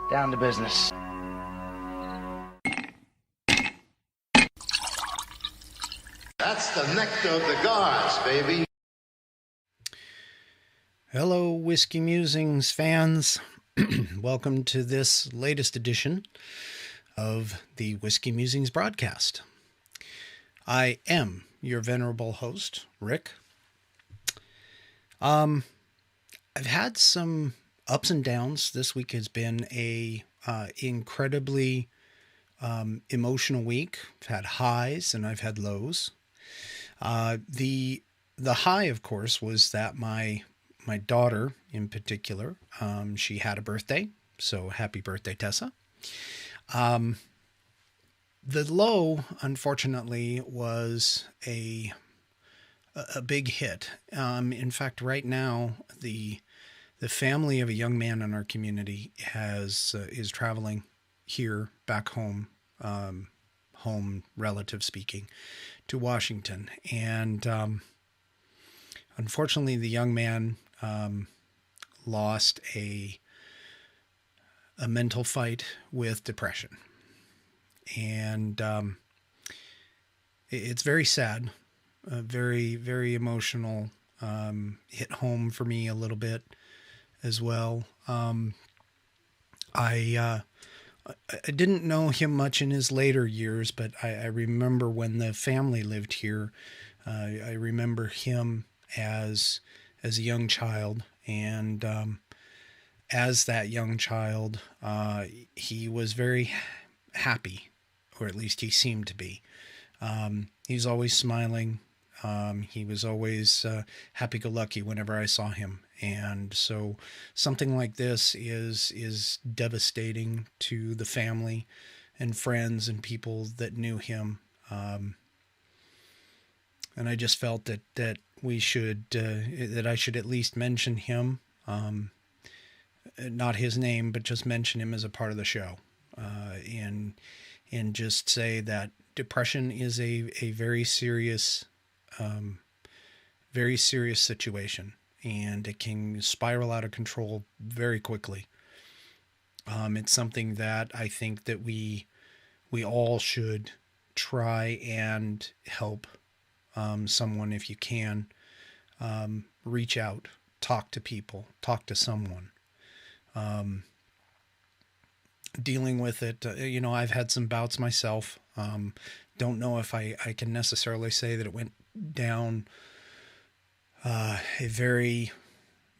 Down to business. That's the nectar of the gods, baby. Hello, Whiskey Musings fans. Welcome to this latest edition of the Whiskey Musings broadcast. I am your venerable host, Rick. I've had some ups and downs. This week has been a incredibly emotional week. I've had highs and I've had lows. The high, of course, was that my daughter in particular, she had a birthday. So happy birthday, Tessa. The low, unfortunately, was a big hit. In fact, right now, the family of a young man in our community is traveling here back home, home relative speaking, to Washington. And unfortunately, the young man lost a mental fight with depression. And it's very sad, very, very emotional, hit home for me a little bit as well. I didn't know him much in his later years, but I remember when the family lived here, I remember him as a young child. And as that young child, he was very happy, or at least he seemed to be. He was always smiling. He was always happy-go-lucky whenever I saw him. And so something like this is devastating to the family and friends and people that knew him. And I just felt that we should, that I should at least mention him, not his name, but just mention him as a part of the show, and just say that depression is a very serious situation, and it can spiral out of control very quickly. It's something that I think that we all should try and help someone if you can. Reach out, talk to people, talk to someone. Dealing with it, I've had some bouts myself. Don't know if I can necessarily say that it went down a very,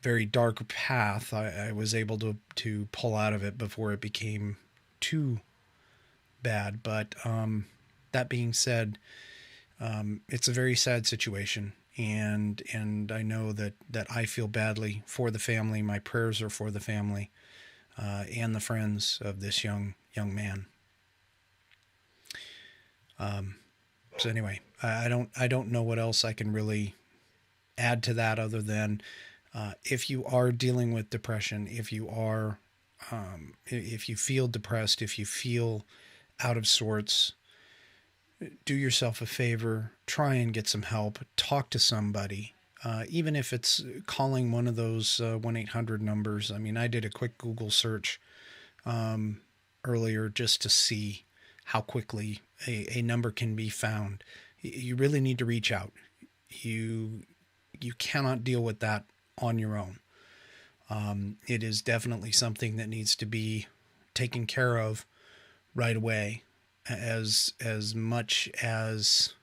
very dark path. I was able to pull out of it before it became too bad. But that being said, it's a very sad situation. And I know that I feel badly for the family. My prayers are for the family and the friends of this young man. So anyway, I don't know what else I can really add to that other than if you are dealing with depression, if you are if you feel depressed, if you feel out of sorts, do yourself a favor, try and get some help, talk to somebody, even if it's calling one of those 1-800 numbers. I mean, I did a quick Google search earlier just to see how quickly a number can be found. You really need to reach out. You cannot deal with that on your own. It is definitely something that needs to be taken care of right away. As much as,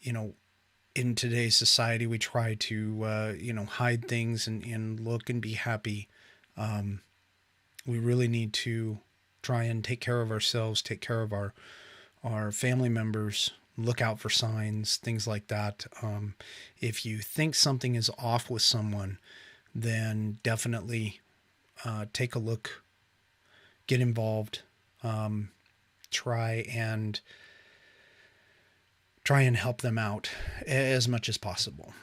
in today's society, we try to, hide things and look and be happy. We really need to try and take care of ourselves, take care of our family members, look out for signs, things like that. If you think something is off with someone, then definitely take a look, get involved, try and help them out as much as possible.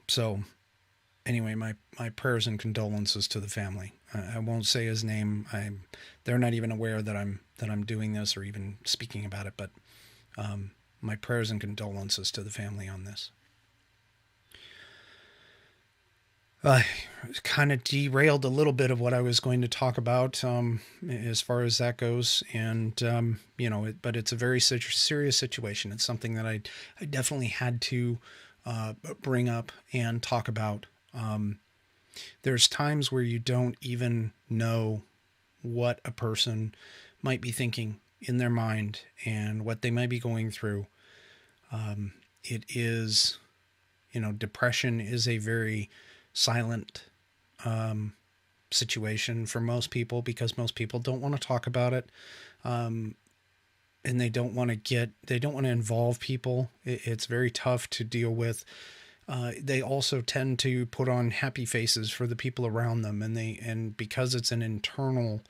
So anyway, my prayers and condolences to the family. I won't say his name. They're not even aware that I'm doing this or even speaking about it, but my prayers and condolences to the family on this. I kind of derailed a little bit of what I was going to talk about, as far as that goes. And, but it's a very serious situation. It's something that I definitely had to bring up and talk about. There's times where you don't even know what a person might be thinking in their mind and what they might be going through. It is, depression is a very silent situation for most people because most people don't want to talk about it. And they don't want to involve people. It's very tough to deal with. They also tend to put on happy faces for the people around them. And because it's an internal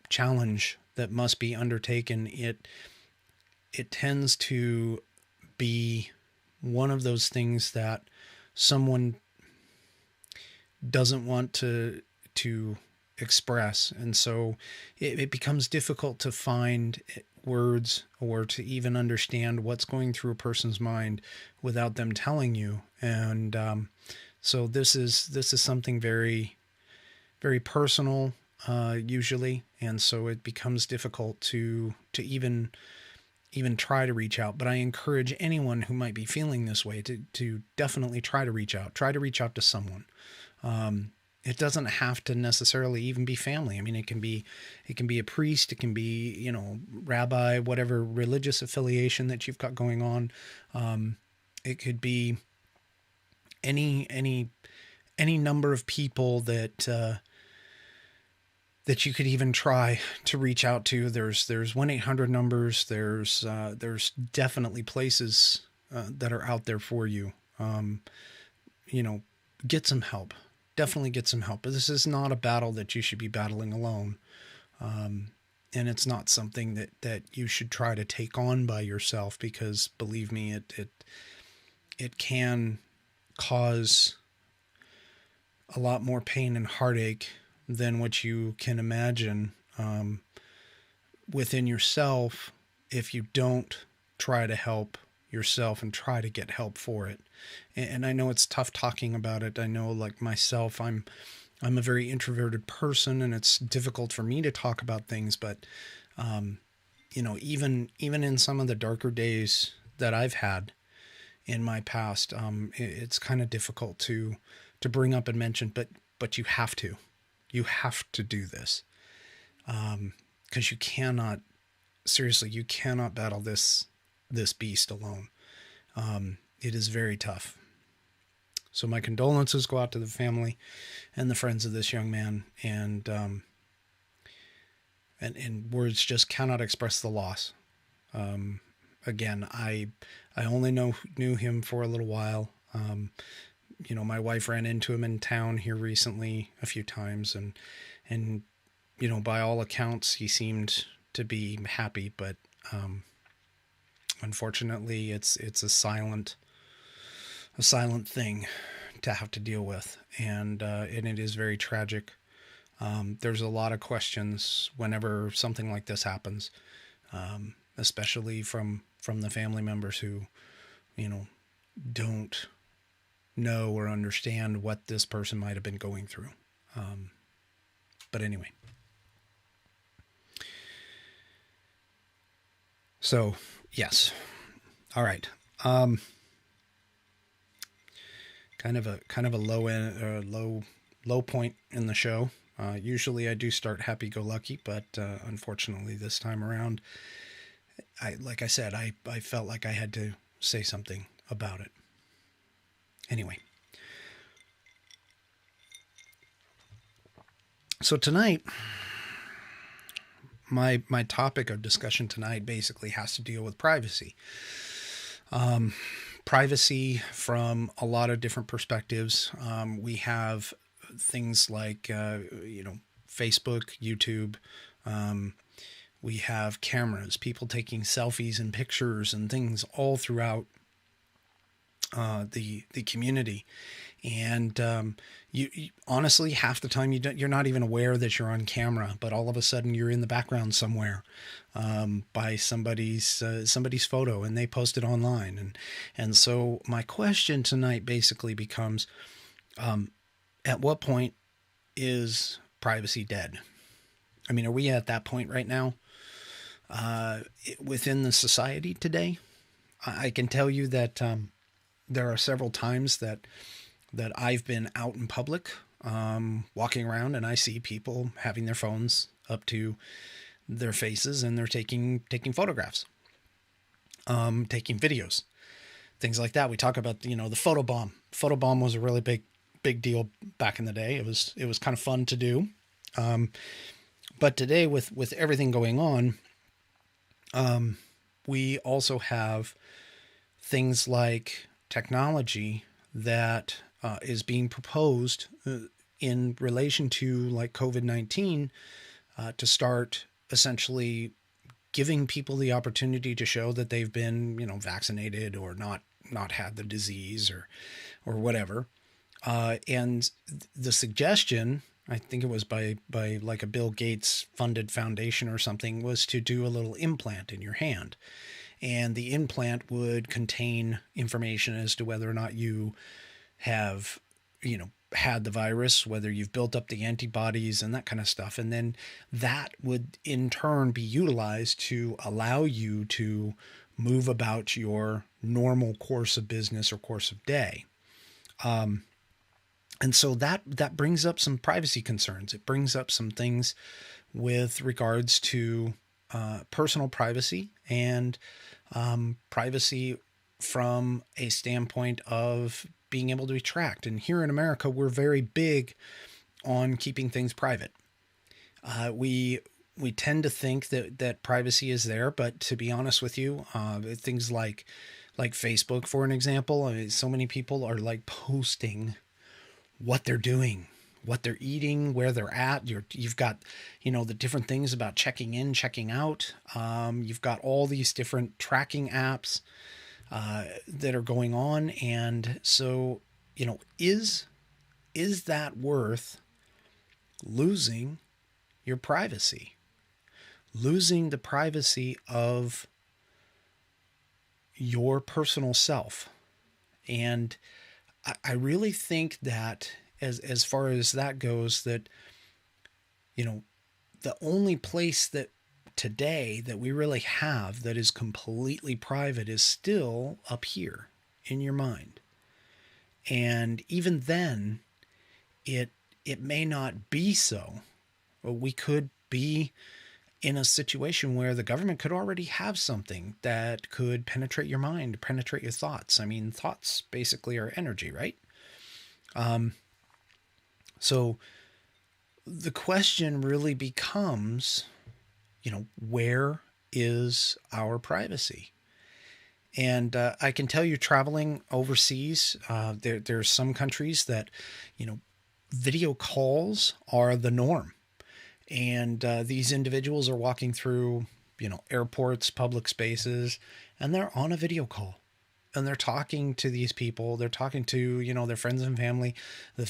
challenge that must be undertaken, it tends to be one of those things that someone doesn't want to express. And so it becomes difficult to find words or to even understand what's going through a person's mind without them telling you. And so this is something very, very personal, usually. And so it becomes difficult to even try to reach out. But I encourage anyone who might be feeling this way to definitely try to reach out to someone. It doesn't have to necessarily even be family. I mean, it can be a priest, it can be, rabbi, whatever religious affiliation that you've got going on. It could be any number of people that you could even try to reach out to. There's 1-800 numbers. There's definitely places that are out there for you. Get some help. Definitely get some help. But this is not a battle that you should be battling alone. And it's not something that you should try to take on by yourself, because believe me, it can cause a lot more pain and heartache than what you can imagine within yourself if you don't try to help yourself and try to get help for it. And I know it's tough talking about it. I know, like myself, I'm a very introverted person, and it's difficult for me to talk about things. But even in some of the darker days that I've had in my past, it's kind of difficult to bring up and mention. But you have to do this, because you cannot battle this beast alone. It is very tough. So my condolences go out to the family and the friends of this young man, and words just cannot express the loss. Again, I only knew him for a little while. My wife ran into him in town here recently a few times, and by all accounts, he seemed to be happy, but unfortunately, it's a silent thing to have to deal with, and it is very tragic. There's a lot of questions whenever something like this happens, especially from the family members who, don't know or understand what this person might have been going through. But anyway. So, yes. All right. Kind of a low point in the show. Usually I do start happy-go-lucky, but unfortunately this time around, like I said, I felt like I had to say something about it. Anyway. So tonight, my topic of discussion tonight basically has to deal with privacy. Privacy from a lot of different perspectives. We have things like, Facebook, YouTube. We have cameras, people taking selfies and pictures and things all throughout the community. And you honestly, half the time you're not even aware that you're on camera, but all of a sudden you're in the background somewhere by somebody's photo, and they post it online. And so my question tonight basically becomes, at what point is privacy dead? I mean, are we at that point right now within the society today? I can tell you that there are several times that I've been out in public, walking around, and I see people having their phones up to their faces, and they're taking photographs, taking videos, things like that. We talk about, the photobomb. Photobomb was a really big deal back in the day. It was kind of fun to do. But today, with everything going on, we also have things like technology that is being proposed in relation to like COVID-19 to start essentially giving people the opportunity to show that they've been, vaccinated or not had the disease or whatever. And the suggestion, I think it was by like a Bill Gates funded foundation or something, was to do a little implant in your hand. And the implant would contain information as to whether or not you have, had the virus, whether you've built up the antibodies and that kind of stuff. And then that would in turn be utilized to allow you to move about your normal course of business or course of day. And so that brings up some privacy concerns. It brings up some things with regards to personal privacy and privacy from a standpoint of being able to be tracked. And here in America, we're very big on keeping things private. We tend to think that privacy is there, but to be honest with you, things like Facebook, for an example, I mean, so many people are like posting what they're doing, what they're eating, where they're at. You've got, the different things about checking in, checking out. You've got all these different tracking apps that are going on. And so, is that worth losing your privacy? Losing the privacy of your personal self? And I really think that as far as that goes, that, the only place that today that we really have that is completely private is still up here in your mind. And even then, it may not be so. We could be in a situation where the government could already have something that could penetrate your mind, penetrate your thoughts. I mean, thoughts basically are energy, right? So the question really becomes, where is our privacy? And I can tell you, traveling overseas, there's some countries that, video calls are the norm. And these individuals are walking through, airports, public spaces, and they're on a video call. And they're talking to these people. They're talking to, their friends and family. The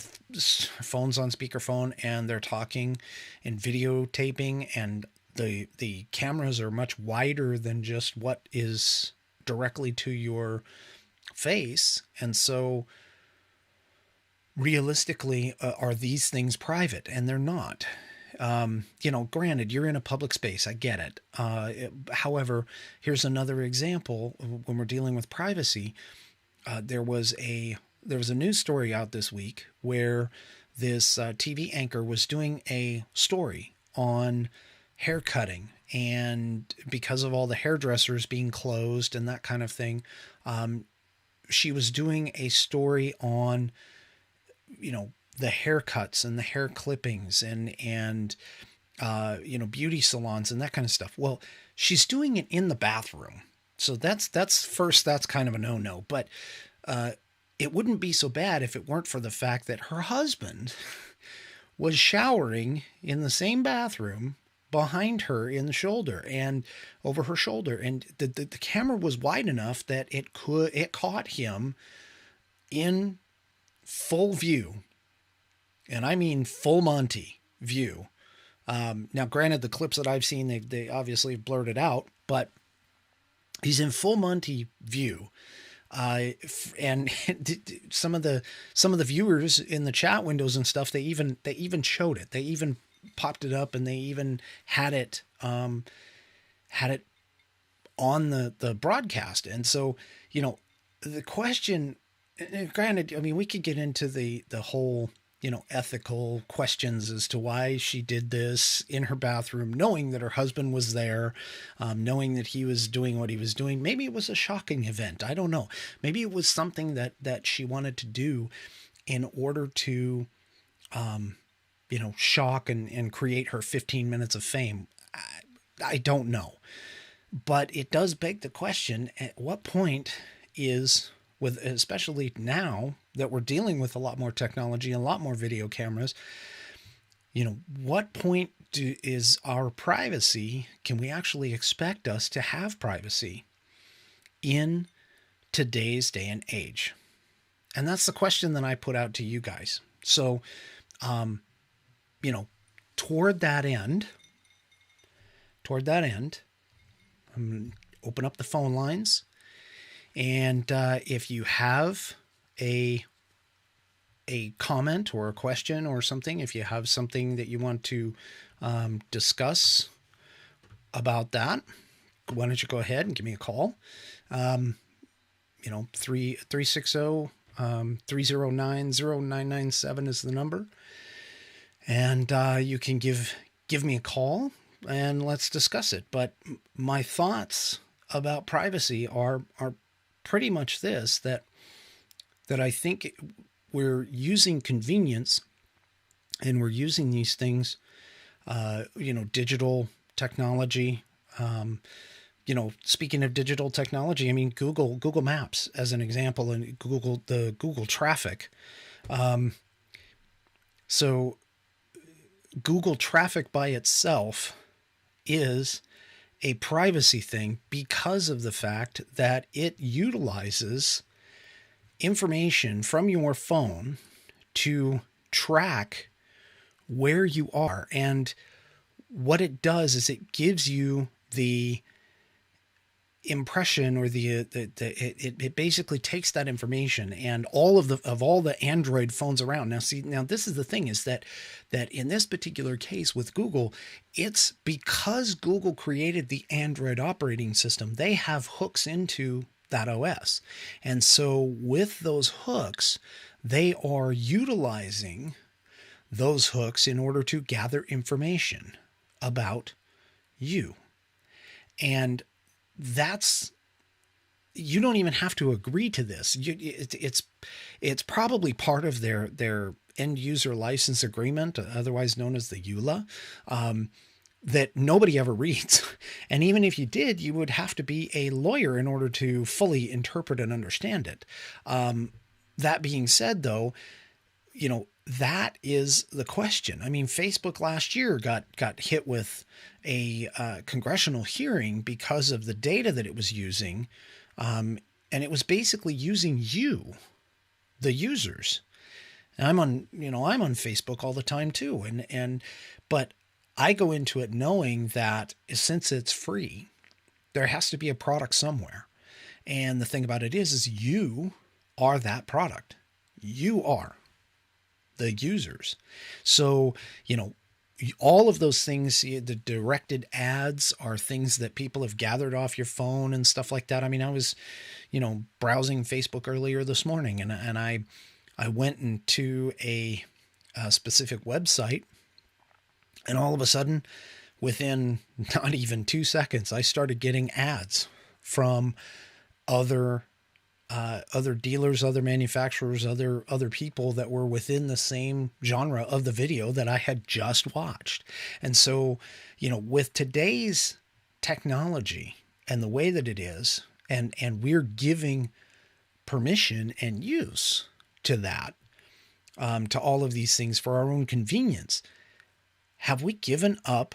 phone's on speakerphone, and they're talking and videotaping. And the cameras are much wider than just what is directly to your face. And so realistically, are these things private? And they're not. Granted, you're in a public space. I get it. However, here's another example when we're dealing with privacy. There was a news story out this week where this TV anchor was doing a story on hair cutting, and because of all the hairdressers being closed and that kind of thing, she was doing a story on, the haircuts and the hair clippings and beauty salons and that kind of stuff. Well, she's doing it in the bathroom. So that's kind of a no-no, but it wouldn't be so bad if it weren't for the fact that her husband was showering in the same bathroom behind her in the shoulder and over her shoulder. And the camera was wide enough that it caught him in full view, and I mean full Monty view. Now, granted, the clips that I've seen, they obviously blurred it out, but he's in full Monty view. And some of the viewers in the chat windows and stuff, they even showed it. They even popped it up, and they even had it on the broadcast. And so, the question, granted, I mean, we could get into the whole, ethical questions as to why she did this in her bathroom, knowing that her husband was there, knowing that he was doing what he was doing. Maybe it was a shocking event. I don't know. Maybe it was something that she wanted to do in order to, shock and create her 15 minutes of fame. I don't know. But it does beg the question, at what point is, especially now that we're dealing with a lot more technology and a lot more video cameras, what point is our privacy? Can we actually expect us to have privacy in today's day and age? And that's the question that I put out to you guys. So, toward that end, I'm going to open up the phone lines. And if you have a comment or a question or something, if you have something that you want to discuss about that, why don't you go ahead and give me a call? 360-309-0997 is the number. And you can give me a call and let's discuss it. But my thoughts about privacy are pretty much this, that I think we're using convenience, and we're using these things, digital technology. Speaking of digital technology, I mean, Google Maps as an example, and Google traffic. So Google traffic by itself is a privacy thing because of the fact that it utilizes information from your phone to track where you are. And what it does is it gives you the impression, or it basically takes that information and all the Android phones around. Now this is the thing, is that in this particular case with Google, it's because Google created the Android operating system. They have hooks into that OS. And so with those hooks, they are utilizing those hooks in order to gather information about you. And you don't even have to agree to this. It's probably part of their end user license agreement, otherwise known as the EULA, that nobody ever reads. And even if you did, you would have to be a lawyer in order to fully interpret and understand it. That being said, though, that is the question. I mean, Facebook last year got hit with a congressional hearing because of the data that it was using. And it was basically using you, the users. And I'm on Facebook all the time too. But I go into it knowing that since it's free, there has to be a product somewhere. And the thing about it is you are that product. You are the users. So, all of those things, the directed ads are things that people have gathered off your phone and stuff like that. I mean, I was, browsing Facebook earlier this morning, and I went into a specific website, and all of a sudden, within not even 2 seconds, I started getting ads from other dealers, other manufacturers, other people that were within the same genre of the video that I had just watched. And so, with today's technology and the way that it is, and we're giving permission and use to that, to all of these things for our own convenience, have we given up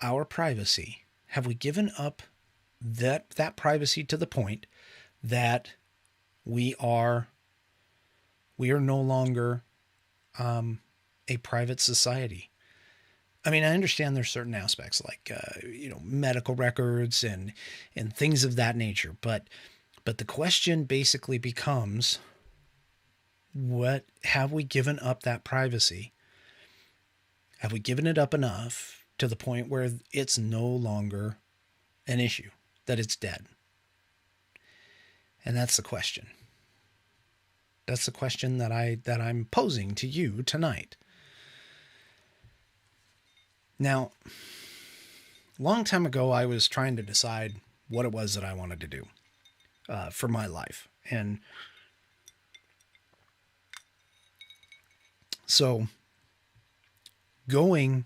our privacy? Have we given up that privacy to the point that we are We are no longer a private society. I mean, I understand there's certain aspects like, medical records and things of that nature. But the question basically becomes, what have we given up that privacy? Have we given it up enough to the point where it's no longer an issue, that it's dead? And that's the question. That's the question that I'm posing to you tonight. Now, a long time ago, I was trying to decide what it was that I wanted to do for my life. And so going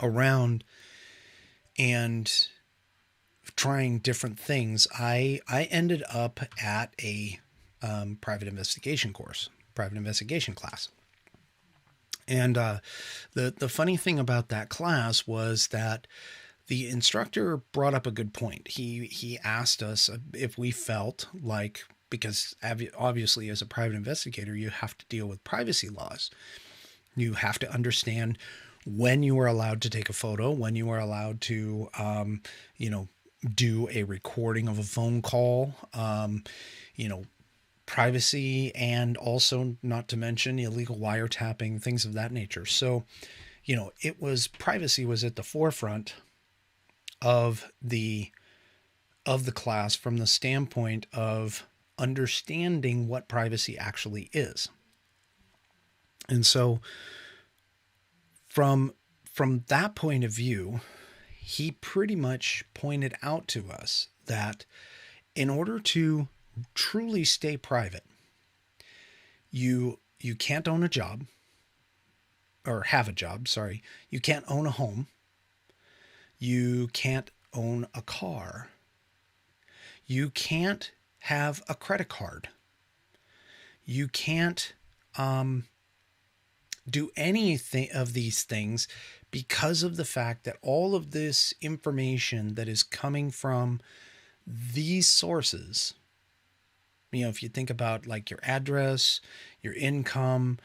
around and trying different things, I ended up at a private investigation class. And the funny thing about that class was that the instructor brought up a good point. He asked us if we felt like, because obviously as a private investigator, you have to deal with privacy laws. You have to understand when you are allowed to take a photo, when you are allowed to, do a recording of a phone call, privacy, and also not to mention illegal wiretapping, things of that nature. So, privacy was at the forefront of the class from the standpoint of understanding what privacy actually is. And so from that point of view, he pretty much pointed out to us that in order to truly stay private, you can't own a job, or have a job, sorry. You can't own a home. You can't own a car. You can't have a credit card. You can't do anything of these things because of the fact that all of this information that is coming from these sources, if you think about like your address, your income,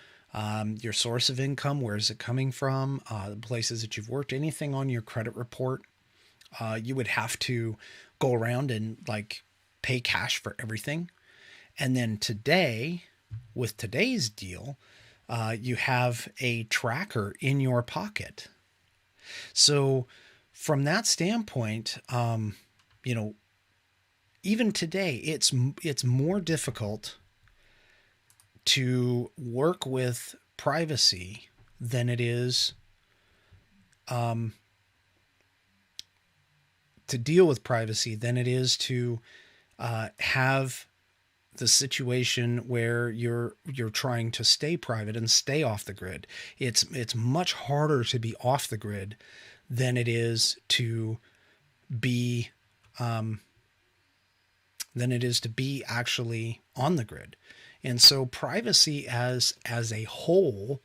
your source of income, where is it coming from, the places that you've worked, anything on your credit report, you would have to go around and like pay cash for everything. And then today, with today's deal, you have a tracker in your pocket. So from that standpoint, even today, it's more difficult to work with privacy than it is to deal with privacy than it is to have the situation where you're trying to stay private and stay off the grid. It's much harder to be off the grid than it is to be actually on the grid. And so privacy as a whole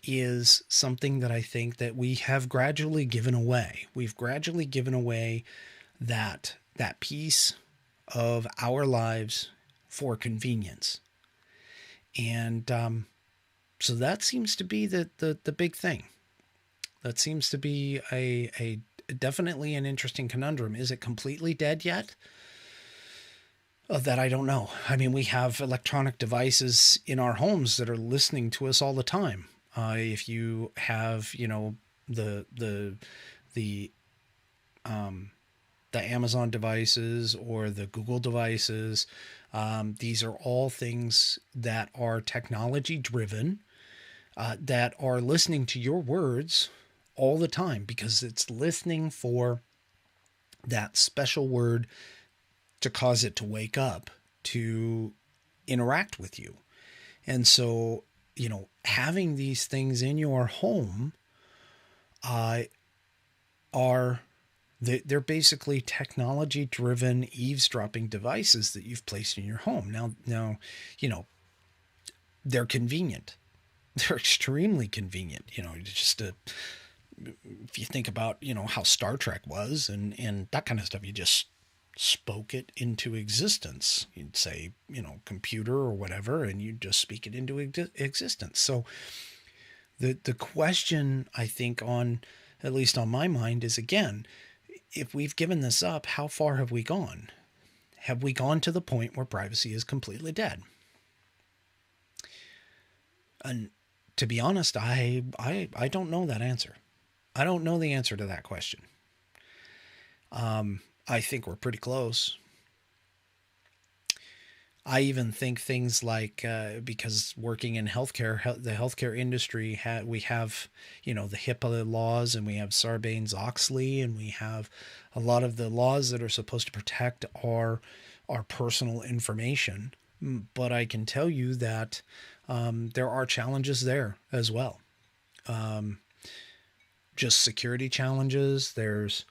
is something that I think that we have gradually given away. We've gradually given away that piece of our lives for convenience. And so that seems to be the big thing. That seems to be a definitely an interesting conundrum. Is it completely dead yet? That I don't know. I mean, we have electronic devices in our homes that are listening to us all the time. If you have, the Amazon devices or the Google devices, these are all things that are technology driven, that are listening to your words all the time because it's listening for that special word to cause it to wake up, to interact with you. And so, having these things in your home they're basically technology-driven eavesdropping devices that you've placed in your home. Now, they're convenient. They're extremely convenient. If you think about, how Star Trek was and that kind of stuff, you just spoke it into existence. You'd say, computer or whatever, and you'd just speak it into existence. So the question, I think, at least on my mind, is, again, if we've given this up, how far have we gone? Have we gone to the point where privacy is completely dead? And to be honest, I don't know that answer. I don't know the answer to that question. I think we're pretty close. I even think things like, because working in healthcare, the healthcare industry, we have, the HIPAA laws, and we have Sarbanes-Oxley, and we have a lot of the laws that are supposed to protect our personal information. But I can tell you that there are challenges there as well. Just security challenges. There's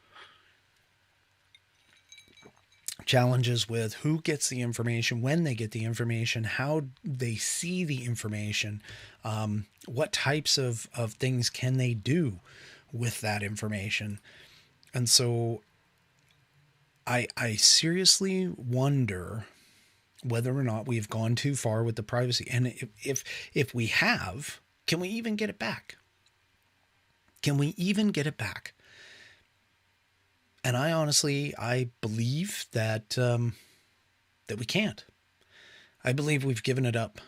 challenges with who gets the information, when they get the information, how they see the information, what types of things can they do with that information. And so I seriously wonder whether or not we've gone too far with the privacy. And if we have, can we even get it back? Can we even get it back? And I believe that we can't. I believe we've given it up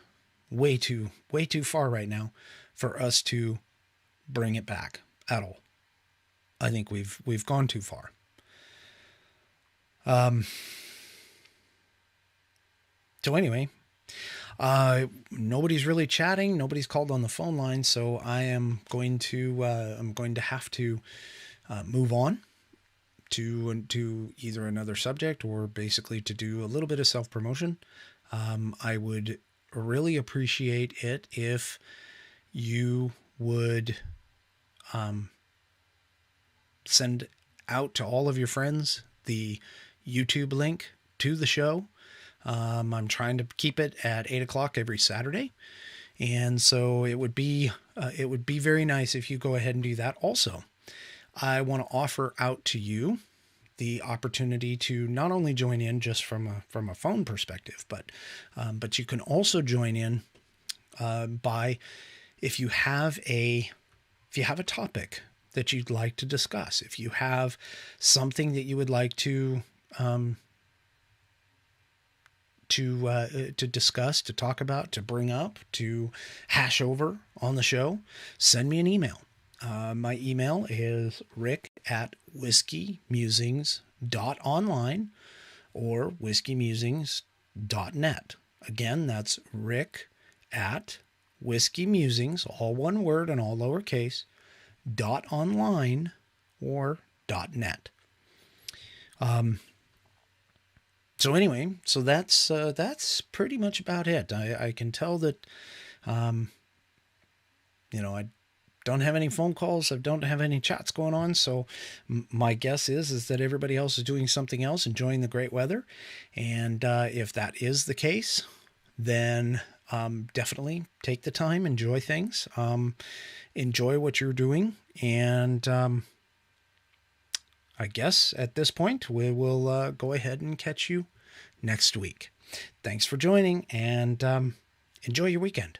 way too far right now for us to bring it back at all. I think we've gone too far. So anyway, nobody's really chatting. Nobody's called on the phone line, so I am going to have to move on to either another subject, or basically to do a little bit of self-promotion. I would really appreciate it if you would send out to all of your friends the YouTube link to the show. I'm trying to keep it at 8:00 every Saturday. And so it would be very nice if you go ahead and do that. Also, I want to offer out to you the opportunity to not only join in just from a phone perspective, but you can also join in by, if you have a topic that you'd like to discuss, if you have something that you would like to discuss, to talk about, to bring up, to hash over on the show, send me an email. My email is rick@whiskeymusings.online or whiskeymusings.net. Again, that's rick@whiskeymusings, all one word and all lowercase, .online or .net. So anyway, so that's pretty much about it. I can tell that, I don't have any phone calls. I don't have any chats going on. So my guess is that everybody else is doing something else, enjoying the great weather. And if that is the case, then definitely take the time, enjoy things, enjoy what you're doing. And I guess at this point, we will go ahead and catch you next week. Thanks for joining, and enjoy your weekend.